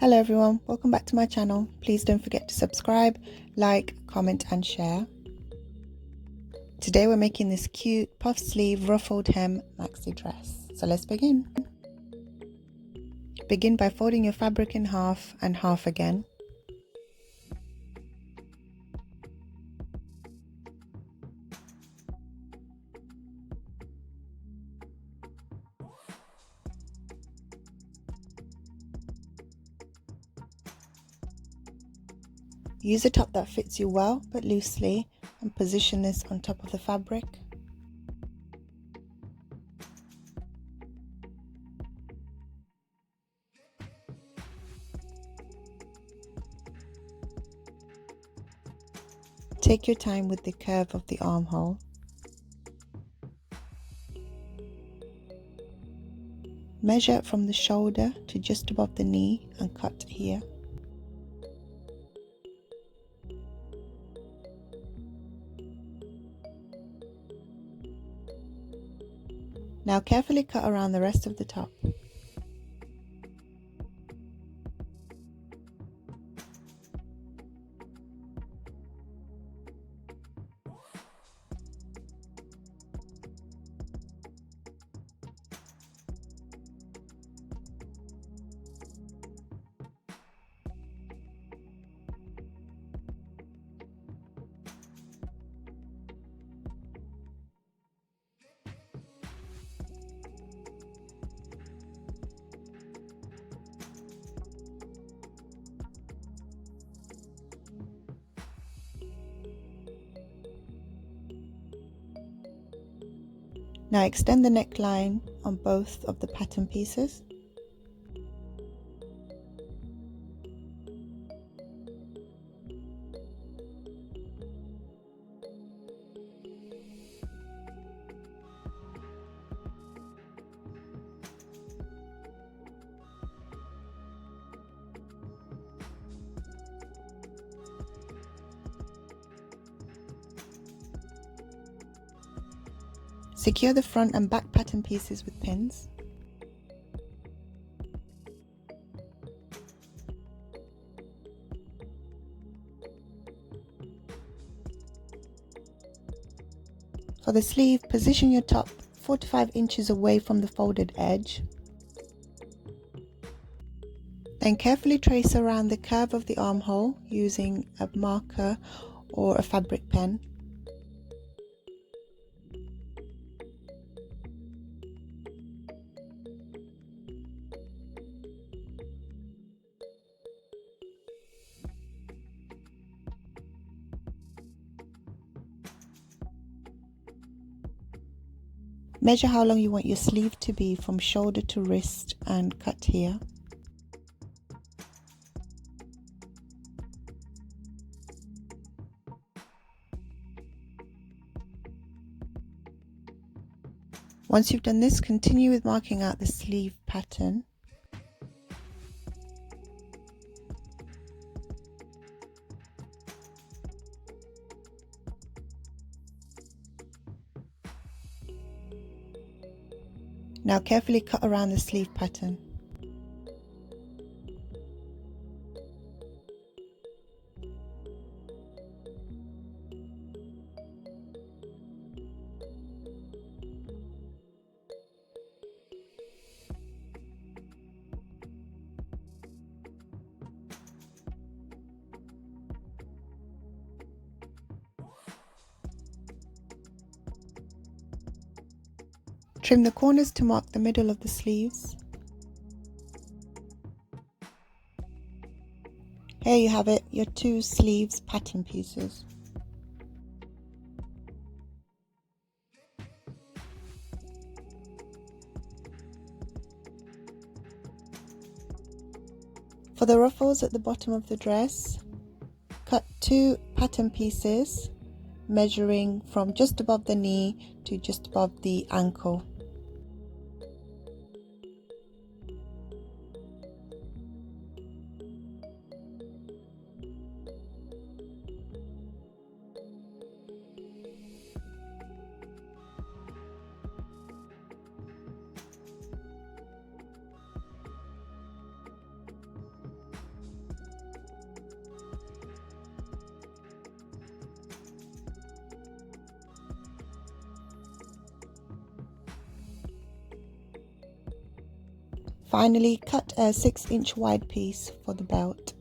Hello everyone, welcome back to my channel. Please don't forget to subscribe, like, comment and share. Today we're making this cute puff sleeve ruffled hem maxi dress. So let's begin. Begin by folding your fabric in half and half again. Use a top that fits you well but loosely and position this on top of the fabric. Take your time with the curve of the armhole. Measure from the shoulder to just above the knee and cut here. Now carefully cut around the rest of the top. Now extend the neckline on both of the pattern pieces. Secure the front and back pattern pieces with pins. For the sleeve, position your top 4 to 5 inches away from the folded edge. Then carefully trace around the curve of the armhole using a marker or a fabric pen. Measure how long you want your sleeve to be from shoulder to wrist and cut here. Once you've done this, continue with marking out the sleeve pattern. Now carefully cut around the sleeve pattern. Trim the corners to mark the middle of the sleeves. Here you have it, your 2 sleeves pattern pieces. For the ruffles at the bottom of the dress, cut 2 pattern pieces measuring from just above the knee to just above the ankle. Finally, cut a 6-inch wide piece for the belt.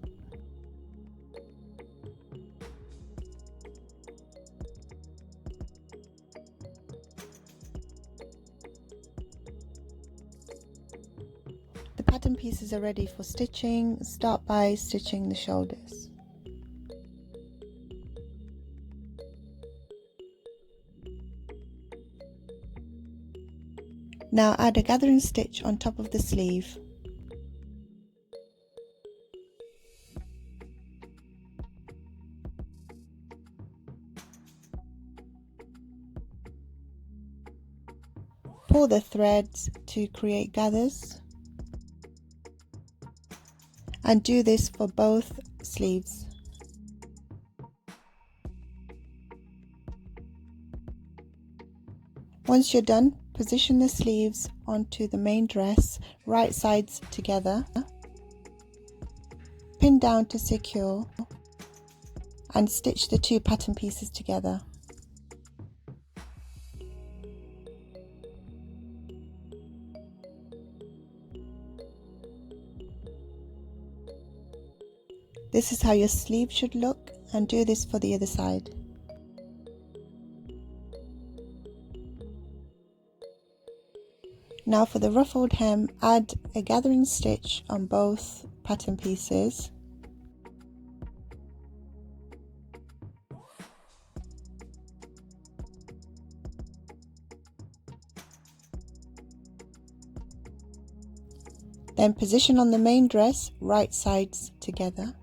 The pattern pieces are ready for stitching. Start by stitching the shoulders. Now add a gathering stitch on top of the sleeve. Pull the threads to create gathers, and do this for both sleeves. Once you're done, position the sleeves onto the main dress, right sides together, pin down to secure, and stitch the 2 pattern pieces together. This is how your sleeve should look, and do this for the other side. Now for the ruffled hem, add a gathering stitch on both pattern pieces. Then position on the main dress, right sides together.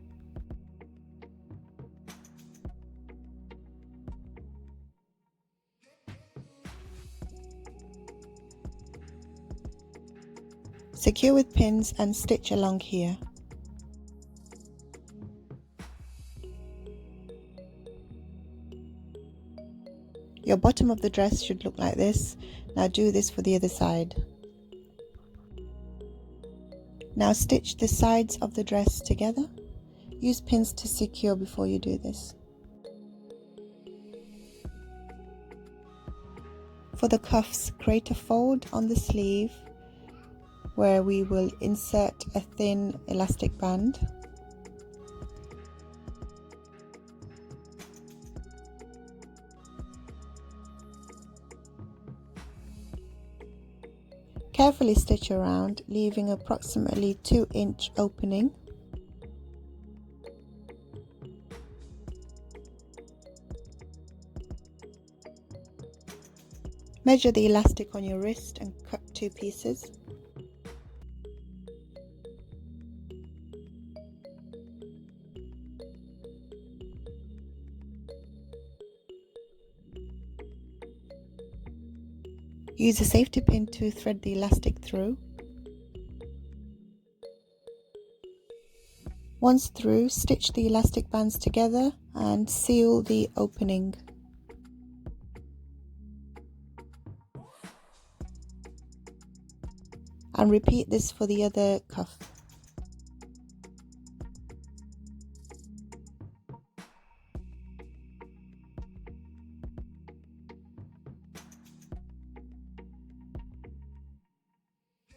Secure with pins and stitch along here. Your bottom of the dress should look like this. Now do this for the other side. Now stitch the sides of the dress together. Use pins to secure before you do this. For the cuffs, create a fold on the sleeve where we will insert a thin elastic band. Carefully stitch around, leaving approximately 2-inch opening. Measure the elastic on your wrist and cut 2 pieces. Use a safety pin to thread the elastic through. Once through, stitch the elastic bands together and seal the opening. And repeat this for the other cuff.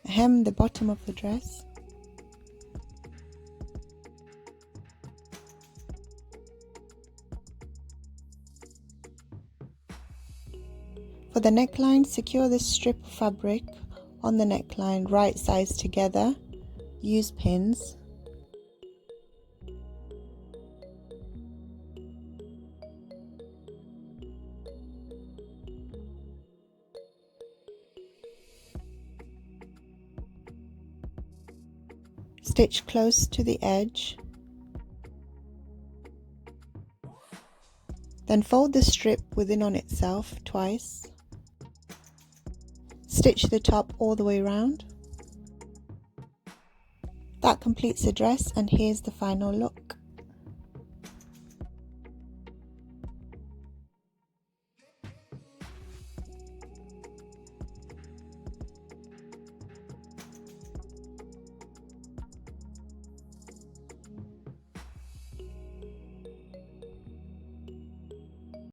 Hem the bottom of the dress. For the neckline, secure this strip of fabric on the neckline, right sides together. Use pins. Stitch close to the edge. Then fold the strip within on itself twice. Stitch the top all the way around. That completes the dress, and here's the final look.